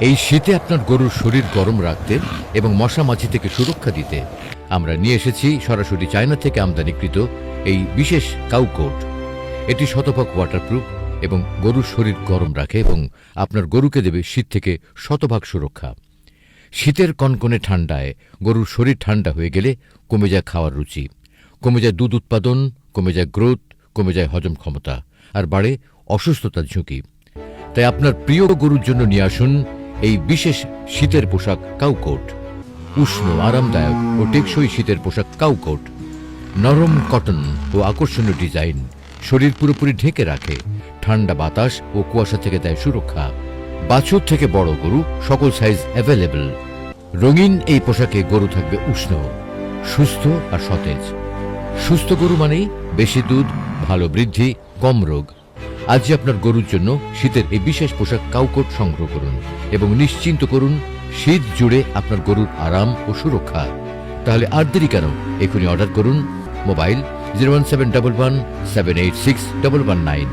এই শীতে আপনার গরুর শরীর গরম রাখতে এবং মশা মাছি থেকে সুরক্ষা দিতে আমরা নিয়ে এসেছি সরাসরি চায়না থেকে আমদানিকৃত এই বিশেষ কাউ কোট। এটি শতভাগ ওয়াটারপ্রুফ এবং গরুর শরীর গরম রাখে এবং আপনার গরুকে দেবে শীত থেকে শতভাগ সুরক্ষা। শীতের কনকনে ঠান্ডায় গরুর শরীর ঠান্ডা হয়ে গেলে কমে যায় খাওয়ার রুচি, কমে যায় দুধ উৎপাদন, কমে যায় গ্রোথ, কমে যায় হজম ক্ষমতা, আর বাড়ে অসুস্থতার ঝুঁকি। তাই আপনার প্রিয় গরুর জন্য নিয়ে আসুন এই বিশেষ শীতের পোশাক কাউ কোট। উষ্ণ, আরামদায়ক ও টেকসই শীতের পোশাক কাউ কোট। নরম কটন ও আকর্ষণীয় ডিজাইন শরীর পুরোপুরি ঢেকে রাখে, ঠান্ডা বাতাস ও কুয়াশা থেকে দেয় সুরক্ষা। বাছুর থেকে বড় গরু সকল সাইজ অ্যাভেলেবল। রঙিন এই পোশাকে গরু থাকবে উষ্ণ, সুস্থ আর সতেজ। সুস্থ গরু মানেই বেশি দুধ, ভালো বৃদ্ধি, কম রোগ। আজই আপনার গরুর জন্য শীতের এই বিশেষ পোশাক কাউকোট সংগ্রহ করুন এবং নিশ্চিন্ত করুন শীত জুড়ে আপনার গরুর আরাম ও সুরক্ষা। তাহলে আর দেরি কেন, এখনই অর্ডার করুন। মোবাইল 01711 786 119।